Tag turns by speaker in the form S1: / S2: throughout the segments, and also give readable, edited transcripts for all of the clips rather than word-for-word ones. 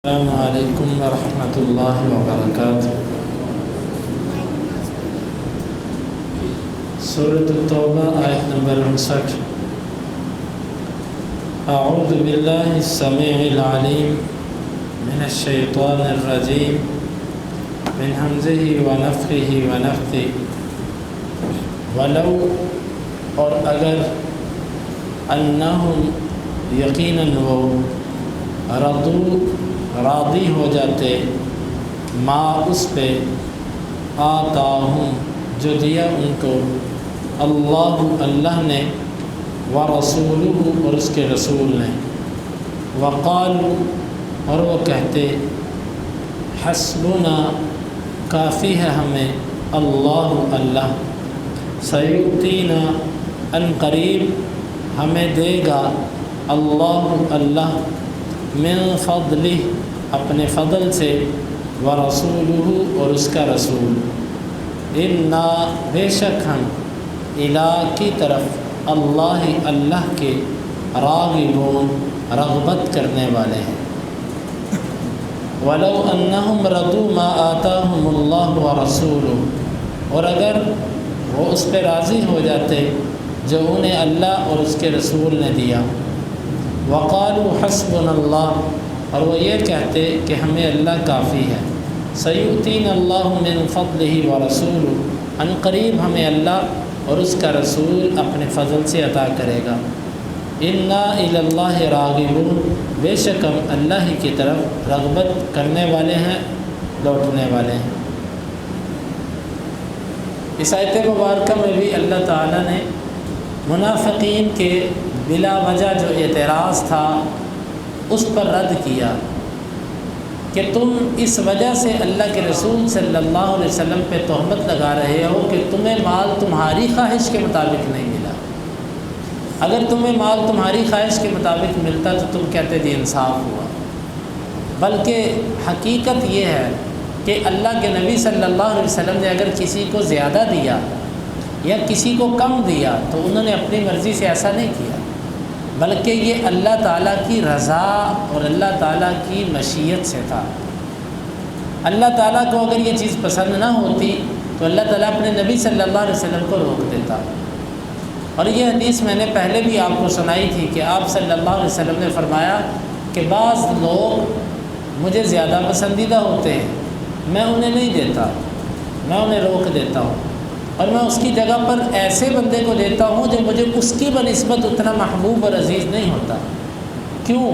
S1: السلام علیکم ورحمۃ اللہ وبرکاتہ۔ سورۃ التوبہ آیت نمبر 59۔ اعوذ باللہ السمیع العلیم من الشیطان الرجیم من ہمزہ ونفخہ ونفثہ۔ ولو اور اگر انہم یقیناً وہ رضوا راضی ہو جاتے ما اس پہ آتاہم جو دیا ان کو اللہ نے ورسولہ اور اس کے رسول نے، وقالوا اور وہ کہتے حسبنا کافی ہے ہمیں اللہ سیؤتینا ان قریب ہمیں دے گا اللہ من فضلہ اپنے فضل سے، ورسولہ اور اس کا رسول، انا بے شک ہم الی کی طرف اللہ کے راغبون رغبت کرنے والے ہیں۔ ولو انہم رضوا ما آتاہم اللہ ورسولہ اور اگر وہ اس پہ راضی ہو جاتے جو انہیں اللہ اور اس کے رسول نے دیا، وقالوا حسبنا اللہ اور وہ یہ کہتے کہ ہمیں اللہ کافی ہے، سیؤتینا اللہ من فضلہ ورسولہ ان قریب ہمیں اللہ اور اس کا رسول اپنے فضل سے عطا کرے گا، انا الی اللہ راغبون بے شک ہم اللہ ہی کی طرف رغبت کرنے والے ہیں، لوٹنے والے ہیں۔ اس آیت مبارکہ میں بھی اللہ تعالیٰ نے منافقین کے بلا وجہ جو اعتراض تھا اس پر رد کیا کہ تم اس وجہ سے اللہ کے رسول صلی اللہ علیہ وسلم پہ تہمت لگا رہے ہو کہ تمہیں مال تمہاری خواہش کے مطابق نہیں ملا۔ اگر تمہیں مال تمہاری خواہش کے مطابق ملتا تو تم کہتے جی انصاف ہوا، بلکہ حقیقت یہ ہے کہ اللہ کے نبی صلی اللہ علیہ وسلم نے اگر کسی کو زیادہ دیا یا کسی کو کم دیا تو انہوں نے اپنی مرضی سے ایسا نہیں کیا، بلکہ یہ اللہ تعالیٰ کی رضا اور اللہ تعالیٰ کی مشیت سے تھا۔ اللہ تعالیٰ کو اگر یہ چیز پسند نہ ہوتی تو اللہ تعالیٰ اپنے نبی صلی اللہ علیہ وسلم کو روک دیتا۔ اور یہ حدیث میں نے پہلے بھی آپ کو سنائی تھی کہ آپ صلی اللہ علیہ وسلم نے فرمایا کہ بعض لوگ مجھے زیادہ پسندیدہ ہوتے ہیں، میں انہیں نہیں دیتا، میں انہیں روک دیتا ہوں، اور میں اس کی جگہ پر ایسے بندے کو دیتا ہوں جو مجھے اس کی بنسبت اتنا محبوب اور عزیز نہیں ہوتا۔ کیوں؟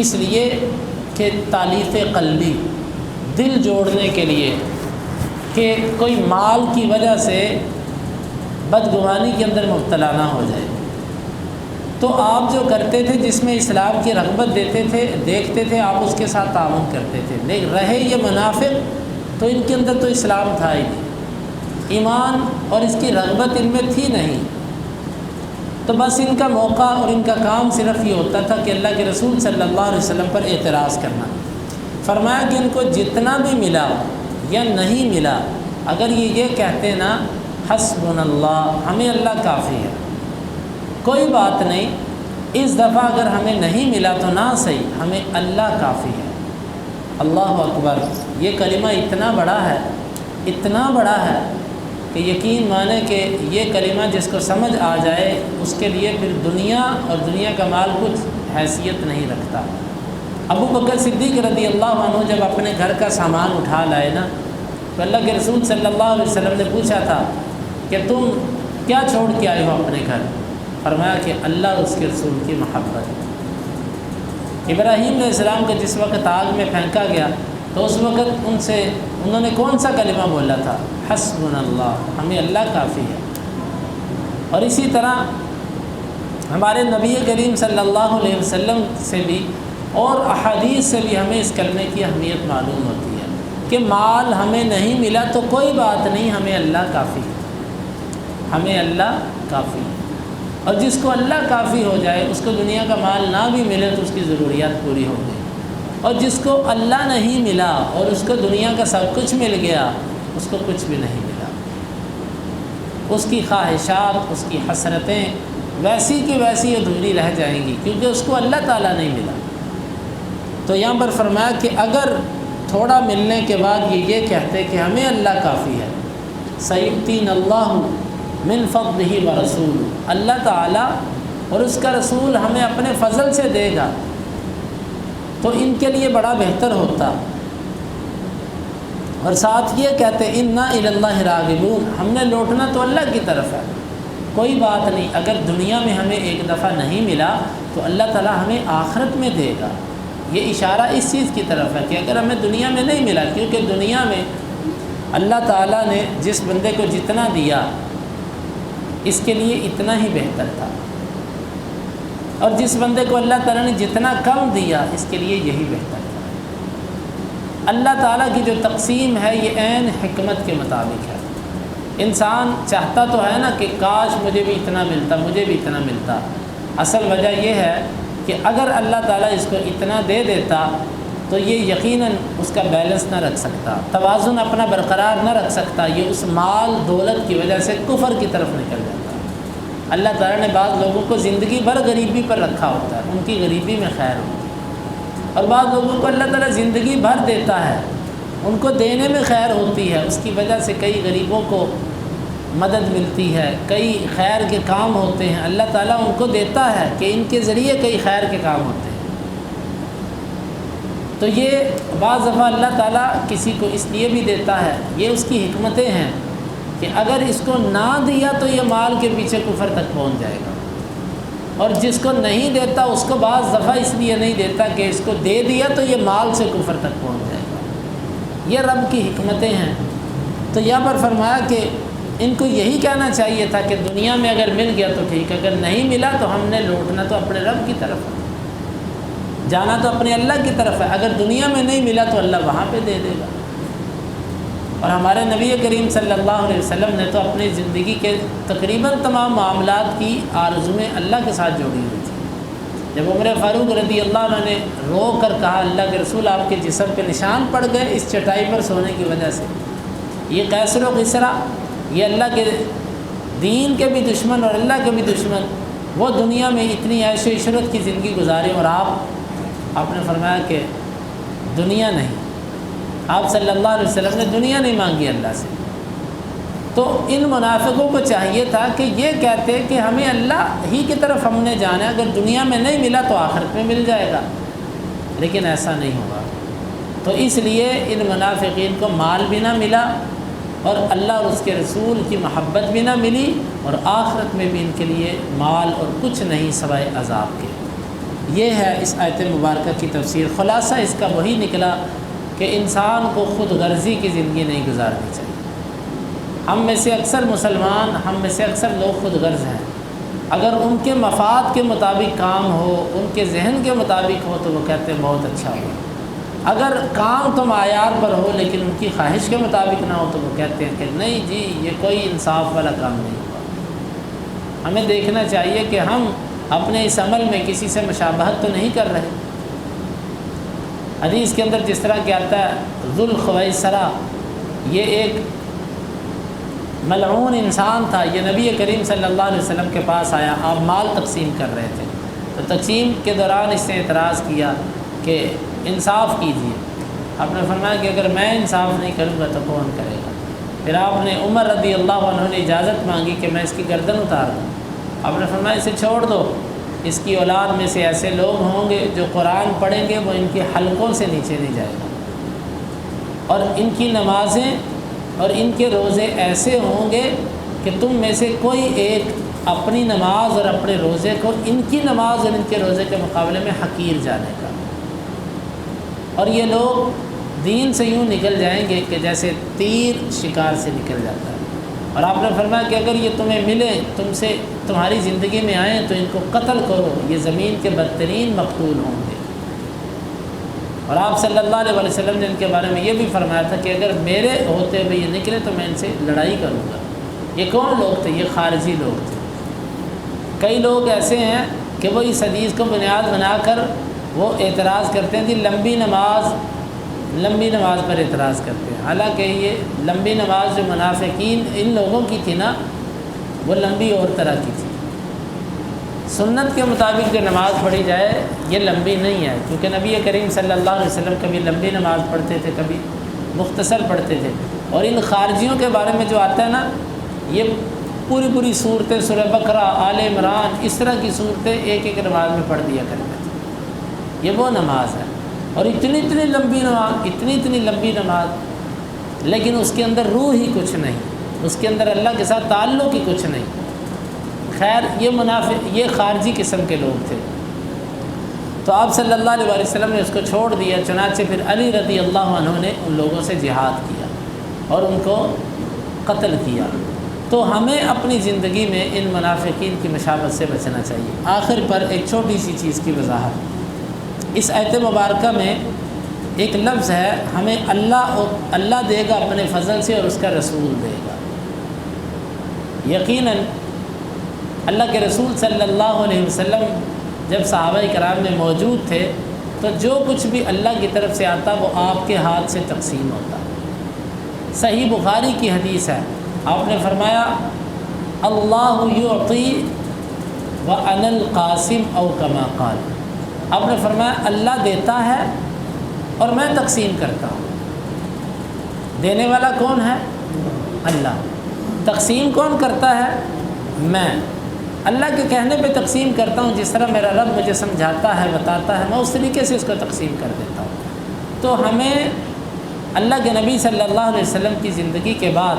S1: اس لیے کہ تالیف قلبی، دل جوڑنے کے لیے، کہ کوئی مال کی وجہ سے بدگمانی کے اندر مبتلا نہ ہو جائے۔ تو آپ جو کرتے تھے، جس میں اسلام کی رغبت دیکھتے تھے، آپ اس کے ساتھ تعاون کرتے تھے، لیکن رہے یہ منافق تو ان کے اندر تو اسلام تھا ہی نہیں، ایمان اور اس کی رغبت ان میں تھی نہیں، تو بس ان کا موقع اور ان کا کام صرف یہ ہوتا تھا کہ اللہ کے رسول صلی اللہ علیہ وسلم پر اعتراض کرنا۔ فرمایا کہ ان کو جتنا بھی ملا یا نہیں ملا، اگر یہ کہتے نا حسبنا اللہ ہمیں اللہ کافی ہے، کوئی بات نہیں، اس دفعہ اگر ہمیں نہیں ملا تو نہ صحیح، ہمیں اللہ کافی ہے۔ اللہ اکبر، یہ کلمہ اتنا بڑا ہے کہ یقین مانے کہ یہ کلمہ جس کو سمجھ آ جائے اس کے لیے پھر دنیا اور دنیا کا مال کچھ حیثیت نہیں رکھتا۔ ابو بکر صدیق رضی اللہ عنہ جب اپنے گھر کا سامان اٹھا لائے نا تو اللہ کے رسول صلی اللہ علیہ وسلم نے پوچھا تھا کہ تم کیا چھوڑ کے آئے ہو اپنے گھر؟ فرمایا کہ اللہ اور اس کے رسول کی محبت۔ ابراہیم علیہ السلام کو جس وقت آگ میں پھینکا گیا تو اس وقت انہوں نے کون سا کلمہ بولا تھا؟ حسبنا اللہ، ہمیں اللہ کافی ہے۔ اور اسی طرح ہمارے نبی کریم صلی اللہ علیہ وسلم سے بھی اور احادیث سے بھی ہمیں اس کلمے کی اہمیت معلوم ہوتی ہے کہ مال ہمیں نہیں ملا تو کوئی بات نہیں، ہمیں اللہ کافی ہے، ہمیں اللہ کافی ہے۔ اور جس کو اللہ کافی ہو جائے اس کو دنیا کا مال نہ بھی ملے تو اس کی ضروریات پوری ہو گئی، اور جس کو اللہ نہیں ملا اور اس کو دنیا کا سب کچھ مل گیا اس کو کچھ بھی نہیں ملا، اس کی خواہشات، اس کی حسرتیں ویسی کی ویسی ادھوری رہ جائیں گی، کیونکہ اس کو اللہ تعالیٰ نہیں ملا۔ تو یہاں پر فرمایا کہ اگر تھوڑا ملنے کے بعد یہ کہتے کہ ہمیں اللہ کافی ہے، سیؤتین اللہ من فضلہ ورسول، اللہ تعالیٰ اور اس کا رسول ہمیں اپنے فضل سے دے گا، تو ان کے لیے بڑا بہتر ہوتا۔ اور ساتھ یہ کہتے انا الی اللہ راغبون، ہم نے لوٹنا تو اللہ کی طرف ہے، کوئی بات نہیں، اگر دنیا میں ہمیں ایک دفعہ نہیں ملا تو اللہ تعالیٰ ہمیں آخرت میں دے گا۔ یہ اشارہ اس چیز کی طرف ہے کہ اگر ہمیں دنیا میں نہیں ملا، کیونکہ دنیا میں اللہ تعالیٰ نے جس بندے کو جتنا دیا اس کے لیے اتنا ہی بہتر تھا، اور جس بندے کو اللہ تعالیٰ نے جتنا کم دیا اس کے لیے یہی بہتر تھا۔ اللہ تعالیٰ کی جو تقسیم ہے یہ عین حکمت کے مطابق ہے۔ انسان چاہتا تو ہے نا کہ کاش مجھے بھی اتنا ملتا، مجھے بھی اتنا ملتا۔ اصل وجہ یہ ہے کہ اگر اللہ تعالیٰ اس کو اتنا دے دیتا تو یہ یقیناً اس کا بیلنس نہ رکھ سکتا، توازن اپنا برقرار نہ رکھ سکتا، یہ اس مال دولت کی وجہ سے کفر کی طرف نکل جاتا۔ اللہ تعالیٰ نے بعض لوگوں کو زندگی بھر غریبی پر رکھا ہوتا ہے، ان کی غریبی میں خیر ہوتی ہے، اور بعض لوگوں کو اللہ تعالیٰ زندگی بھر دیتا ہے، ان کو دینے میں خیر ہوتی ہے، اس کی وجہ سے کئی غریبوں کو مدد ملتی ہے، کئی خیر کے کام ہوتے ہیں، اللہ تعالیٰ ان کو دیتا ہے کہ ان کے ذریعے کئی خیر کے کام ہوتے ہیں۔ تو یہ بعض دفعہ اللہ تعالیٰ کسی کو اس لیے بھی دیتا ہے، یہ اس کی حکمتیں ہیں کہ اگر اس کو نہ دیا تو یہ مال کے پیچھے کفر تک پہنچ جائے گا، اور جس کو نہیں دیتا اس کو بعض دفعہ اس لیے نہیں دیتا کہ اس کو دے دیا تو یہ مال سے کفر تک پہنچ جائے گا۔ یہ رب کی حکمتیں ہیں۔ تو یہاں پر فرمایا کہ ان کو یہی کہنا چاہیے تھا کہ دنیا میں اگر مل گیا تو ٹھیک، اگر نہیں ملا تو ہم نے لوٹنا تو اپنے رب کی طرف ہے، جانا تو اپنے اللہ کی طرف ہے، اگر دنیا میں نہیں ملا تو اللہ وہاں پہ دے دے گا۔ اور ہمارے نبی کریم صلی اللہ علیہ وسلم نے تو اپنی زندگی کے تقریباً تمام معاملات کی آرزویں اللہ کے ساتھ جوڑی ہوئی تھی۔ جب عمر فاروق رضی اللہ عنہ نے رو کر کہا اللہ کے رسول آپ کے جسم پہ نشان پڑ گئے اس چٹائی پر سونے کی وجہ سے، یہ قیصر و کسریٰ، یہ اللہ کے دین کے بھی دشمن اور اللہ کے بھی دشمن، وہ دنیا میں اتنی عیش و عشرت کی زندگی گزارے، اور آپ نے فرمایا کہ دنیا نہیں، آپ صلی اللہ علیہ وسلم نے دنیا نہیں مانگی اللہ سے۔ تو ان منافقوں کو چاہیے تھا کہ یہ کہتے کہ ہمیں اللہ ہی کی طرف ہم نے جانا ہے، اگر دنیا میں نہیں ملا تو آخرت میں مل جائے گا، لیکن ایسا نہیں ہوگا۔ تو اس لیے ان منافقین کو مال بھی نہ ملا، اور اللہ اور اس کے رسول کی محبت بھی نہ ملی، اور آخرت میں بھی ان کے لیے مال اور کچھ نہیں سوائے عذاب کے۔ یہ ہے اس آیت مبارکہ کی تفسیر۔ خلاصہ اس کا وہی نکلا کہ انسان کو خود غرضی کی زندگی نہیں گزارنی چاہیے۔ ہم میں سے اکثر مسلمان، ہم میں سے اکثر لوگ خود غرض ہیں، اگر ان کے مفاد کے مطابق کام ہو، ان کے ذہن کے مطابق ہو تو وہ کہتے ہیں بہت اچھا ہو، اگر کام تو معیار پر ہو لیکن ان کی خواہش کے مطابق نہ ہو تو وہ کہتے ہیں کہ نہیں جی یہ کوئی انصاف والا کام نہیں ہوا۔ ہمیں دیکھنا چاہیے کہ ہم اپنے اس عمل میں کسی سے مشابہت تو نہیں کر رہے۔ حدیث کے اندر جس طرح کہ آتا ہے ذو الخویصرہ، یہ ایک ملعون انسان تھا، یہ نبی کریم صلی اللہ علیہ وسلم کے پاس آیا، آپ مال تقسیم کر رہے تھے، تو تقسیم کے دوران اس نے اعتراض کیا کہ انصاف کیجیے۔ آپ نے فرمایا کہ اگر میں انصاف نہیں کروں گا تو کون کرے گا؟ پھر آپ نے عمر رضی اللہ عنہ نے اجازت مانگی کہ میں اس کی گردن اتار دوں۔ آپ نے فرمایا اسے چھوڑ دو، اس کی اولاد میں سے ایسے لوگ ہوں گے جو قرآن پڑھیں گے وہ ان کے حلقوں سے نیچے نہیں جائے گا، اور ان کی نمازیں اور ان کے روزے ایسے ہوں گے کہ تم میں سے کوئی ایک اپنی نماز اور اپنے روزے کو ان کی نماز اور ان کے روزے کے مقابلے میں حقیر جانے کا، اور یہ لوگ دین سے یوں نکل جائیں گے کہ جیسے تیر شکار سے نکل جاتا ہے۔ اور آپ نے فرمایا کہ اگر یہ تمہیں ملیں، تم سے تمہاری زندگی میں آئیں تو ان کو قتل کرو، یہ زمین کے بدترین مقتول ہوں گے۔ اور آپ صلی اللہ علیہ وسلم نے ان کے بارے میں یہ بھی فرمایا تھا کہ اگر میرے ہوتے ہوئے یہ نکلے تو میں ان سے لڑائی کروں گا۔ یہ کون لوگ تھے؟ یہ خارجی لوگ تھے۔ کئی لوگ ایسے ہیں کہ وہ اس حدیث کو بنیاد بنا کر وہ اعتراض کرتے ہیں کہ لمبی نماز پر اعتراض کرتے ہیں، حالانکہ یہ لمبی نماز جو منافقین ان لوگوں کی تھی نا وہ لمبی اور طرح کی تھی۔ سنت کے مطابق جو نماز پڑھی جائے یہ لمبی نہیں ہے، کیونکہ نبی کریم صلی اللہ علیہ وسلم کبھی لمبی نماز پڑھتے تھے، کبھی مختصر پڑھتے تھے۔ اور ان خارجیوں کے بارے میں جو آتا ہے نا، یہ پوری پوری صورتیں، سورہ بقرہ، آل عمران، اس طرح کی صورتیں ایک ایک نماز میں پڑھ دیا کرتے تھے۔ یہ وہ نماز ہے، اور اتنی لمبی نماز، اتنی لمبی نماز، لیکن اس کے اندر روح ہی کچھ نہیں، اس کے اندر اللہ کے ساتھ تعلق ہی کچھ نہیں۔ خیر، یہ خارجی قسم کے لوگ تھے، تو آپ صلی اللہ علیہ وسلم نے اس کو چھوڑ دیا۔ چنانچہ پھر علی رضی اللہ عنہ نے ان لوگوں سے جہاد کیا اور ان کو قتل کیا۔ تو ہمیں اپنی زندگی میں ان منافقین کی مشابہت سے بچنا چاہیے۔ آخر پر ایک چھوٹی سی چیز کی وضاحت، اس آیت مبارکہ میں ایک لفظ ہے، ہمیں اللہ دے گا اپنے فضل سے اور اس کا رسول دے گا۔ یقیناً اللہ کے رسول صلی اللہ علیہ وسلم جب صحابہ کرام میں موجود تھے تو جو کچھ بھی اللہ کی طرف سے آتا وہ آپ کے ہاتھ سے تقسیم ہوتا۔ صحیح بخاری کی حدیث ہے، آپ نے فرمایا اللہ یعطی وانا القاسم او کما قال، آپ نے فرمایا اللہ دیتا ہے اور میں تقسیم کرتا ہوں۔ دینے والا کون ہے؟ اللہ۔ تقسیم کون کرتا ہے؟ میں۔ اللہ کے کہنے پہ تقسیم کرتا ہوں، جس طرح میرا رب مجھے سمجھاتا ہے، بتاتا ہے، میں اس طریقے سے اس کو تقسیم کر دیتا ہوں۔ تو ہمیں اللہ کے نبی صلی اللہ علیہ وسلم کی زندگی کے بعد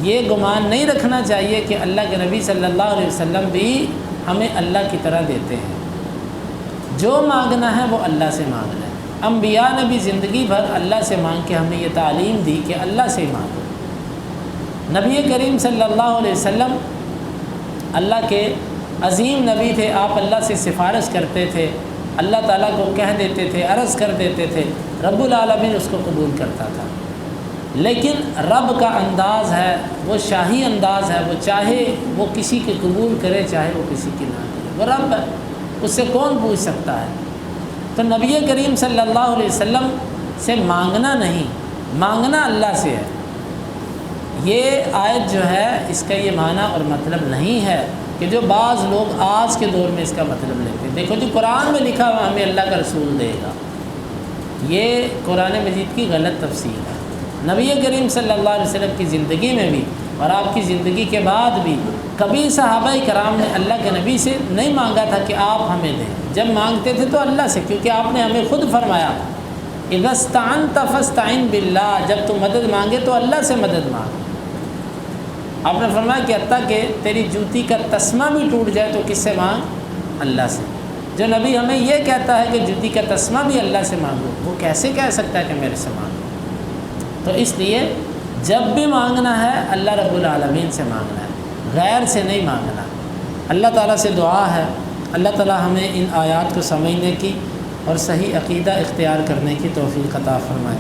S1: یہ گمان نہیں رکھنا چاہیے کہ اللہ کے نبی صلی اللہ علیہ وسلم بھی ہمیں اللہ کی طرح دیتے ہیں۔ جو مانگنا ہے وہ اللہ سے مانگنا ہے۔ انبیاء نے بھی زندگی بھر اللہ سے مانگ کے ہمیں یہ تعلیم دی کہ اللہ سے مانگو۔ نبی کریم صلی اللہ علیہ وسلم اللہ کے عظیم نبی تھے، آپ اللہ سے سفارش کرتے تھے، اللہ تعالیٰ کو کہہ دیتے تھے، عرض کر دیتے تھے، رب العالمین اس کو قبول کرتا تھا۔ لیکن رب کا انداز ہے، وہ شاہی انداز ہے، وہ چاہے وہ کسی کے قبول کرے، چاہے وہ کسی کی نہ کرے، وہ رب ہے، اس سے کون پوچھ سکتا ہے۔ تو نبی کریم صلی اللہ علیہ وسلم سے مانگنا نہیں، مانگنا اللہ سے ہے۔ یہ آیت جو ہے اس کا یہ معنی اور مطلب نہیں ہے کہ جو بعض لوگ آج کے دور میں اس کا مطلب لیتے ہیں۔ دیکھو جو قرآن میں لکھا ہوا ہمیں اللہ کا رسول دے گا، یہ قرآن مجید کی غلط تفسیر ہے۔ نبی کریم صلی اللہ علیہ وسلم کی زندگی میں بھی اور آپ کی زندگی کے بعد بھی کبھی صحابہ کرام نے اللہ کے نبی سے نہیں مانگا تھا کہ آپ ہمیں دیں۔ جب مانگتے تھے تو اللہ سے، کیونکہ آپ نے ہمیں خود فرمایا اذا استعنت فاستعن باللہ، جب تم مدد مانگے تو اللہ سے مدد مانگ۔ آپ نے فرمایا کہ حتیٰ کہ تیری جوتی کا تسمہ بھی ٹوٹ جائے تو کس سے مانگ؟ اللہ سے۔ جو نبی ہمیں یہ کہتا ہے کہ جوتی کا تسمہ بھی اللہ سے مانگو، وہ کیسے کہہ سکتا ہے کہ میرے سے مانگو؟ تو اس لیے جب بھی مانگنا ہے اللہ رب العالمین سے مانگنا ہے، غیر سے نہیں مانگنا۔ اللہ تعالیٰ سے دعا ہے اللہ تعالیٰ ہمیں ان آیات کو سمجھنے کی اور صحیح عقیدہ اختیار کرنے کی توفیق عطا فرمائے۔